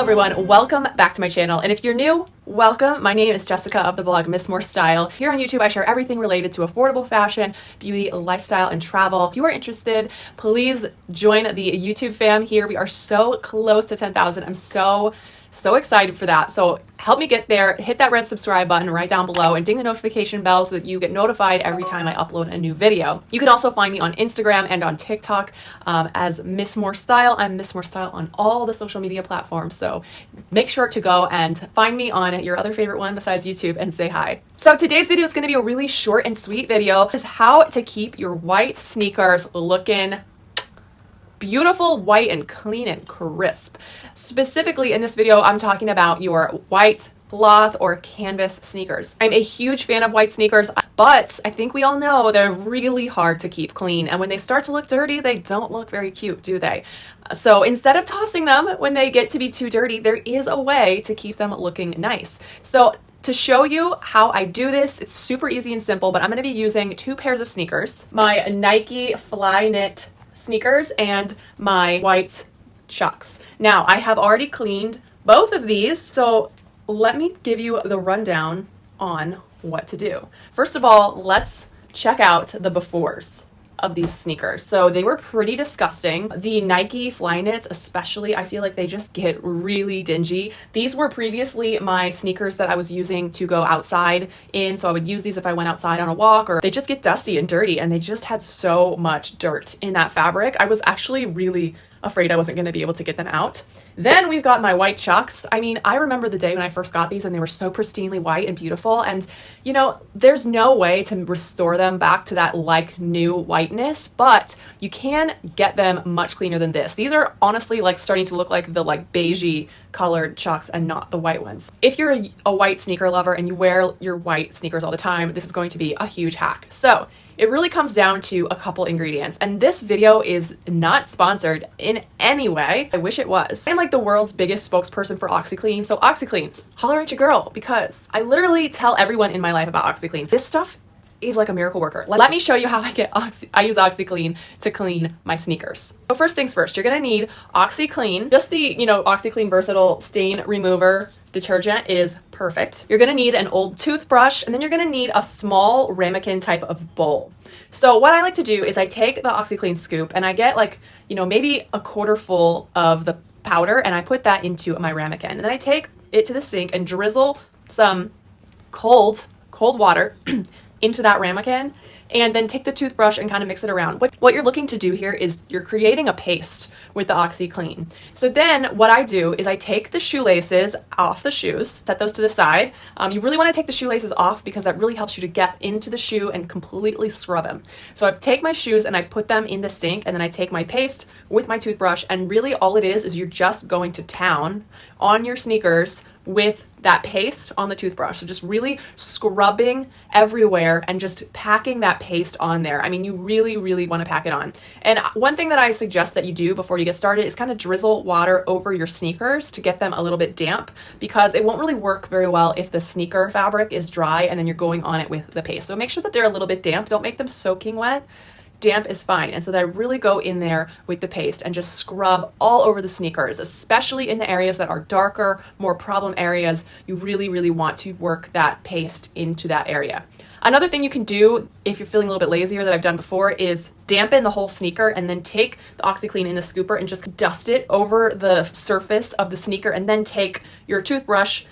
everyone, welcome back to my channel, and if you're new, welcome. My name is Jessica of the blog Miss More Style. Here on YouTube I share everything related to affordable fashion, beauty, lifestyle, and travel. If you are interested, please join the YouTube fam here. We are so close to 10,000. I'm so excited for that. So help me get there. Hit that red subscribe button right down below and ding the notification bell so that you get notified every time I upload a new video. You can also find me on Instagram and on TikTok as Miss More Style. I'm Miss More Style on all the social media platforms. So make sure to go and find me on your other favorite one besides YouTube and say hi. So today's video is going to be a really short and sweet video. Is how to keep your white sneakers looking beautiful, white, and clean and crisp. Specifically in this video, I'm talking about your white cloth or canvas sneakers. I'm a huge fan of white sneakers, but I think we all know they're really hard to keep clean. And when they start to look dirty, they don't look very cute, do they? So instead of tossing them when they get to be too dirty, there is a way to keep them looking nice. So to show you how I do this, it's super easy and simple, but I'm going to be using two pairs of sneakers, my Nike Flyknit sneakers and my white Chucks. Now I have already cleaned both of these, so let me give you the rundown on what to do. First of all, let's check out the befores of these sneakers. So they were pretty disgusting. The Nike Flyknits especially, I feel like they just get really dingy. These were previously my sneakers that I was using to go outside in, so I would use these if I went outside on a walk, or they just get dusty and dirty, and they just had so much dirt in that fabric. I was actually really afraid I wasn't going to be able to get them out. Then we've got my white Chucks. I mean, I remember the day when I first got these and they were so pristinely white and beautiful, and you know, there's no way to restore them back to that like new whiteness, but you can get them much cleaner than this. These are honestly like starting to look like the like beigey colored Chucks and not the white ones. If you're a white sneaker lover and you wear your white sneakers all the time, this is going to be a huge hack. So it really comes down to a couple ingredients, and this video is not sponsored in any way. I wish it was. I'm like the world's biggest spokesperson for OxyClean, so OxyClean, holler at your girl, because I literally tell everyone in my life about OxyClean. This stuff is like a miracle worker. Let me show you how I use OxyClean to clean my sneakers. So first things first, you're gonna need OxyClean. Just the, you know, OxyClean versatile stain remover detergent is perfect. You're gonna need an old toothbrush, and then you're gonna need a small ramekin type of bowl. So what I like to do is I take the OxyClean scoop and I get like, you know, maybe a quarter full of the powder, and I put that into my ramekin. And then I take it to the sink and drizzle some cold water into that ramekin, and then take the toothbrush and kind of mix it around. What you're looking to do here is you're creating a paste with the OxyClean. So then what I do is I take the shoelaces off the shoes, set those to the side. You really want to take the shoelaces off because that really helps you to get into the shoe and completely scrub them. So I take my shoes and I put them in the sink, and then I take my paste with my toothbrush, and really all it is you're just going to town on your sneakers with that paste on the toothbrush. So just really scrubbing everywhere and just packing that paste on there. I mean, you really want to pack it on. And one thing that I suggest that you do before you get started is kind of drizzle water over your sneakers to get them a little bit damp, because it won't really work very well if the sneaker fabric is dry and then you're going on it with the paste. So make sure that they're a little bit damp. Don't make them soaking wet. Damp is fine. And so that I really go in there with the paste and just scrub all over the sneakers, especially in the areas that are darker, more problem areas. You really want to work that paste into that area. Another thing you can do if you're feeling a little bit lazier that I've done before is dampen the whole sneaker, and then take the OxyClean in the scooper and just dust it over the surface of the sneaker, and then take your toothbrush,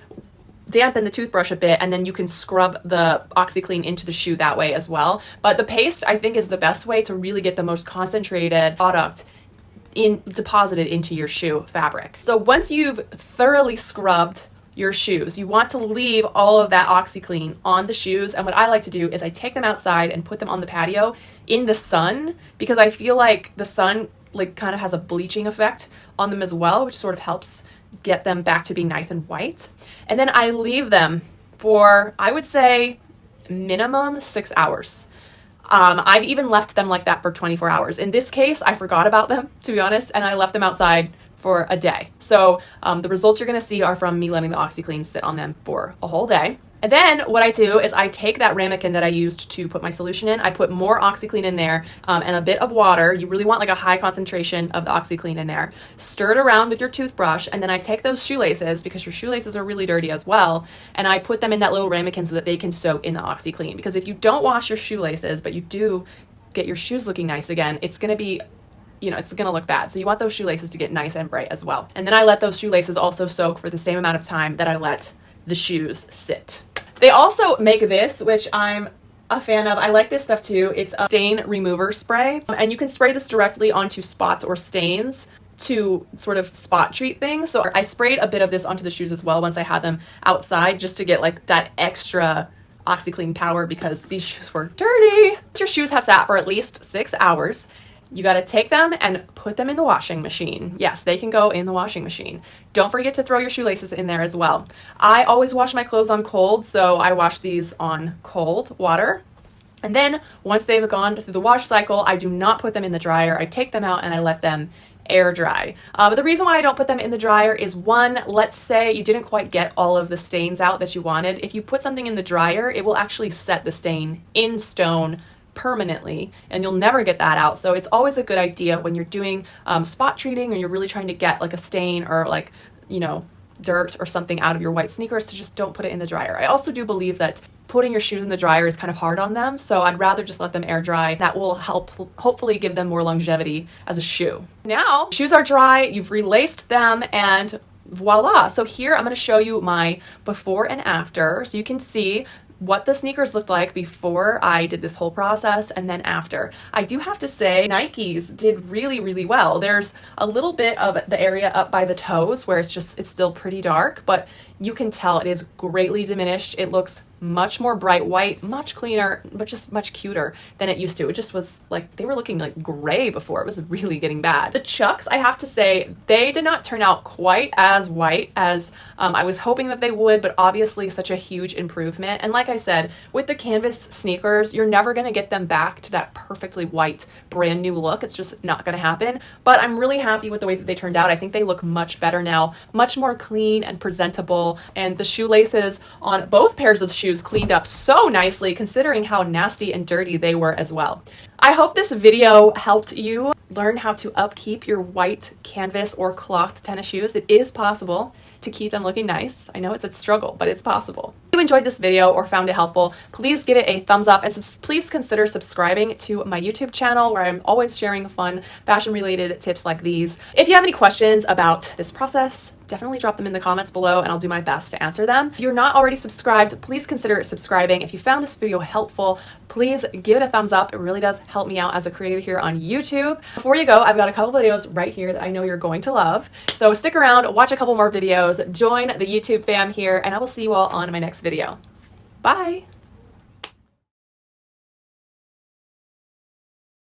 dampen the toothbrush a bit, and then you can scrub the OxyClean into the shoe that way as well. But the paste, I think, is the best way to really get the most concentrated product deposited into your shoe fabric. So once you've thoroughly scrubbed your shoes, you want to leave all of that OxyClean on the shoes. And what I like to do is I take them outside and put them on the patio in the sun, because I feel like the sun like kind of has a bleaching effect on them as well, which sort of helps get them back to being nice and white. And then I leave them for, I would say, minimum 6 hours. I've even left them like that for 24 hours. In this case, I forgot about them, to be honest, and I left them outside for a day. So the results you're going to see are from me letting the OxyClean sit on them for a whole day. And then what I do is I take that ramekin that I used to put my solution in, I put more oxyclean in there and a bit of water. You really want like a high concentration of the oxyclean in there. Stir it around with your toothbrush, and then I take those shoelaces, because your shoelaces are really dirty as well, and I put them in that little ramekin so that they can soak in the oxyclean. Because if you don't wash your shoelaces, but you do get your shoes looking nice again, it's going to be, it's going to look bad. So you want those shoelaces to get nice and bright as well. And then I let those shoelaces also soak for the same amount of time that I let the shoes sit. They also make this, which I'm a fan of. I like this stuff too. It's a stain remover spray, and you can spray this directly onto spots or stains to sort of spot treat things. So I sprayed a bit of this onto the shoes as well once I had them outside, just to get like that extra OxyClean power, because these shoes were dirty. Your shoes have sat for at least 6 hours. You got to take them and put them in the washing machine. Yes, they can go in the washing machine. Don't forget to throw your shoelaces in there as well. I always wash my clothes on cold, so I wash these on cold water. And then once they've gone through the wash cycle, I do not put them in the dryer. I take them out and I let them air dry. But the reason why I don't put them in the dryer is, one, let's say you didn't quite get all of the stains out that you wanted. If you put something in the dryer, it will actually set the stain in stone permanently, and you'll never get that out. So it's always a good idea when you're doing spot treating, or you're really trying to get like a stain or like, dirt or something out of your white sneakers, to just don't put it in the dryer. I also do believe that putting your shoes in the dryer is kind of hard on them, so I'd rather just let them air dry. That will help hopefully give them more longevity as a shoe. Now, shoes are dry, you've relaced them, and voila. So here I'm going to show you my before and after, so you can see what the sneakers looked like before I did this whole process, and then after. I do have to say Nikes did really, really well. There's a little bit of the area up by the toes where it's still pretty dark, but you can tell it is greatly diminished. It looks much more bright white, much cleaner, but just much cuter than it used to. It just was like, they were looking like gray before. It was really getting bad. The Chucks, I have to say, they did not turn out quite as white as I was hoping that they would, but obviously such a huge improvement. And like I said, with the canvas sneakers, you're never gonna get them back to that perfectly white, brand new look. It's just not gonna happen. But I'm really happy with the way that they turned out. I think they look much better now, much more clean and presentable. And the shoelaces on both pairs of shoes cleaned up so nicely, considering how nasty and dirty they were as well. I hope this video helped you learn how to upkeep your white canvas or cloth tennis shoes. It is possible to keep them looking nice. I know it's a struggle, but it's possible. If you enjoyed this video or found it helpful, please give it a thumbs up, and please consider subscribing to my YouTube channel, where I'm always sharing fun fashion related tips like these. If you have any questions about this process, definitely drop them in the comments below and I'll do my best to answer them. If you're not already subscribed, please consider subscribing. If you found this video helpful, please give it a thumbs up. It really does help me out as a creator here on YouTube. Before you go, I've got a couple videos right here that I know you're going to love. So stick around, watch a couple more videos, join the YouTube fam here, and I will see you all on my next video. Bye!